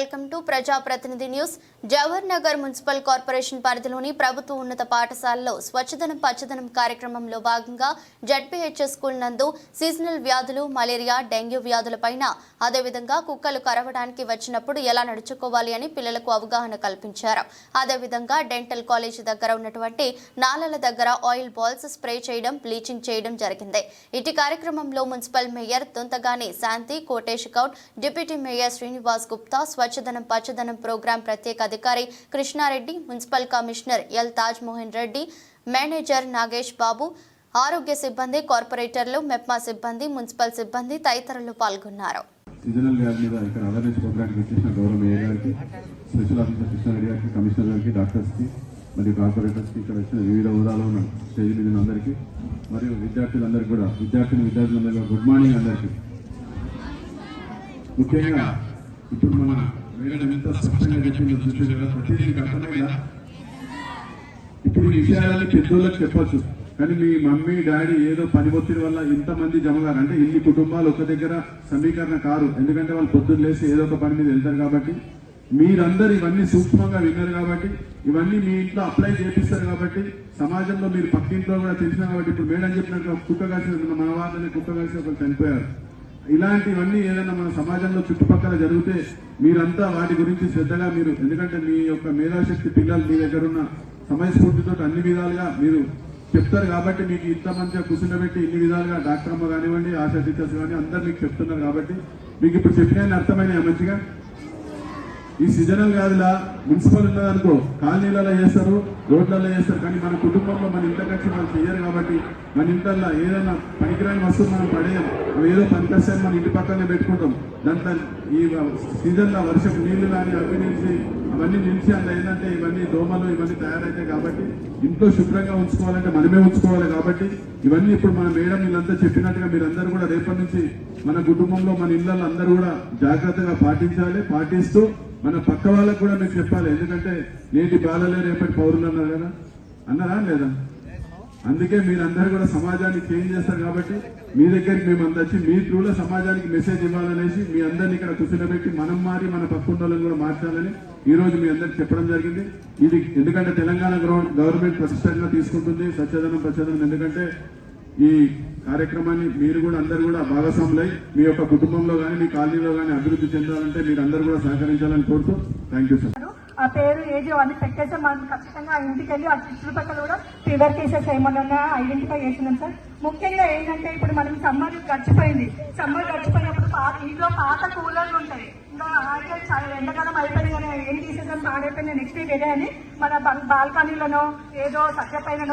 Welcome to ప్రజాప్రతినిధి news. Jawahar Nagar municipal corporation పరిధిలోని ప్రభుత్వ ఉన్నత పాఠశాలలో స్వచ్ఛదనం పచ్చదనం కార్యక్రమంలో భాగంగా జడ్పీహెచ్ఎస్ స్కూల్ నందు సీజనల్ వ్యాధులు, మలేరియా, డెంగ్యూ వ్యాధులపైన, అదేవిధంగా కుక్కలు కరవడానికి వచ్చినప్పుడు ఎలా నడుచుకోవాలి అని పిల్లలకు అవగాహన కల్పించారు. అదేవిధంగా డెంటల్ కాలేజీ దగ్గర ఉన్నటువంటి నాలల దగ్గర ఆయిల్ బాల్స్ స్ప్రే చేయడం, బ్లీచింగ్ చేయడం జరిగింది. ఇటు కార్యక్రమంలో municipal mayor Dontagani Shanti, Kotesh Goud, deputy mayor Srinivas Gupta, స్వచ్ఛదనం పచ్చదనం ప్రోగ్రాం ప్రత్యేక అధికారి Krishna Reddy, municipal commissioner L Taj Mohan Reddy, manager Nagesh Babu, ఆరోగ్య సిబ్బంది, కార్పొరేటర్లు, మెప్మా సిబ్బంది, మున్సిపల్ సిబ్బంది తదితరులు పాల్గొన్నారు. సీజనల్ వ్యాధి మీద ఇక్కడ అవేర్నెస్ ప్రోగ్రామ్కి వచ్చేసిన గౌరవ మేయర్ గారికి, స్పెషల్ ఆఫీసర్ కృష్ణారెడ్డి గారికి, కమిషనర్ గారికి, డాక్టర్స్కి మరియు కార్పొరేటర్స్కి, ఇక్కడ వచ్చిన వివిధ హోదాలో ఉన్న స్టేజ్ మీద అందరికీ మరియు విద్యార్థులందరికీ కూడా విద్యార్థులందరికీ గుడ్ మార్నింగ్ అందరికీ. ముఖ్యంగా ఇప్పుడు మన మేడం ఎంత స్పష్టంగా చెప్పిందో చూసి కదా, ప్రతిదీ అర్థమైందా? ఇప్పుడు ఈ విషయాలని పెద్దోళ్ళకి చెప్పచ్చు, కానీ మీ మమ్మీ డాడీ ఏదో పని ఒత్తిడి వల్ల ఇంతమంది జమగారు, అంటే ఇన్ని కుటుంబాలు ఒక దగ్గర సమీకరణ కారు. ఎందుకంటే వాళ్ళు పొద్దున్న లేసి ఏదో ఒక పని మీద వెళ్తారు కాబట్టి, మీరందరూ ఇవన్నీ సూక్ష్మంగా విన్నారు కాబట్టి, ఇవన్నీ మీ ఇంట్లో అప్లై చేపిస్తారు కాబట్టి, సమాజంలో మీరు పక్కింట్లో కూడా తెలిసిన కాబట్టి, ఇప్పుడు మేడం చెప్పినట్టు కుక్క కాసి మన వాళ్ళని కుక్క కాసి ఒకరు చనిపోయారు. ఇలాంటివన్నీ ఏదైనా మన సమాజంలో చుట్టుపక్కల జరిగితే మీరంతా వాటి గురించి శ్రద్ధగా మీరు, ఎందుకంటే మీ యొక్క మేధాశక్తి పిల్లలు మీ దగ్గర ఉన్న సమయస్ఫూర్తితో అన్ని విధాలుగా మీరు చెప్తారు కాబట్టి, మీకు ఇంత మంచిగా కూర్చుండబెట్టి ఇన్ని విధాలుగా డాక్టర్ అమ్మ కానివ్వండి, ఆశా టీచర్స్ కానీ అందరు మీకు చెప్తున్నారు కాబట్టి, మీకు ఇప్పుడు చెప్పిన అర్థమైన మంచిగా. ఈ సీజనల్ వ్యాధుల మున్సిపల్ ఉన్నదనుకో కాలనీలలో చేస్తారు, రోడ్లలో చేస్తారు, కానీ మన కుటుంబంలో మన ఇంట్లో వచ్చి మనం చెయ్యరు కాబట్టి, మన ఇంట్లో ఏదైనా పనికిరాని వస్తువు మనం పడేయం, ఏదో పనికొస్తాయని మన ఇంటి పక్కనే పెట్టుకుంటాం. దాంట్లో ఈ సీజన్లో వర్షపు నీళ్లు కానీ అవి నిలిచి అవన్నీ నిలిచి అందులో ఏంటంటే ఇవన్నీ దోమలు ఇవన్నీ తయారవుతాయి కాబట్టి, ఇంట్లో శుభ్రంగా ఉంచుకోవాలంటే మనమే ఉంచుకోవాలి కాబట్టి, ఇవన్నీ ఇప్పుడు మన మేడం వీళ్ళంతా చెప్పినట్టుగా మీరందరూ కూడా రేపటి నుంచి మన కుటుంబంలో మన ఇళ్లలో అందరూ కూడా జాగ్రత్తగా పాటించాలి. పాటిస్తూ మన పక్క వాళ్ళకు కూడా మీకు చెప్పాలి, ఎందుకంటే నేటి బాలలే రేపటి పౌరులు అన్నారు కదా, అన్నారా లేదా? అందుకే మీరందరూ కూడా సమాజాన్ని చేంజ్ చేస్తారు కాబట్టి, మీ దగ్గరికి మేము వచ్చి మీ త్రూలో సమాజానికి మెసేజ్ ఇవ్వాలనేసి మీ అందరినీ ఇక్కడ కూర్చోబెట్టి మనం మారి మన పక్కన వాళ్ళని కూడా మార్చాలని ఈ రోజు మీ అందరికి చెప్పడం జరిగింది. ఇది ఎందుకంటే తెలంగాణ గవర్నమెంట్ ప్రతిష్టంగా తీసుకుంటుంది స్వచ్ఛదనం పచ్చదనం. ఎందుకంటే ఈ కార్యక్రమాన్ని మీరు కూడా అందరు కూడా భాగస్వాములై మీ యొక్క కుటుంబంలో కానీ మీ కాలనీలో కానీ అభివృద్ధి చెందాలంటే మీరు అందరూ కూడా సహకరించాలని కోరుతూ థ్యాంక్ యూ సార్. ఆ పేరు ఏజ్ అవన్నీ పెట్టేస్తే మనం ఖచ్చితంగా ఆ ఇంటికి వెళ్ళి ఆ చుట్టుపక్కల కూడా ఫీవర్ కేసెస్ ఏమన్నా ఉన్నాయో ఐడెంటిఫై చేసినాం సార్. ముఖ్యంగా ఏంటంటే ఇప్పుడు మనం సమ్మర్ గడిచిపోయినప్పుడు ఇంట్లో పాత కూలర్లు ఉంటాయి, ఇంకా ఎండాకాలం అయిపోయింది కానీ ఏం తీసేద్దాం పాడైపోయింది నెక్స్ట్ డే అని మన బాల్కనీలోనో ఏదో సత్యపైన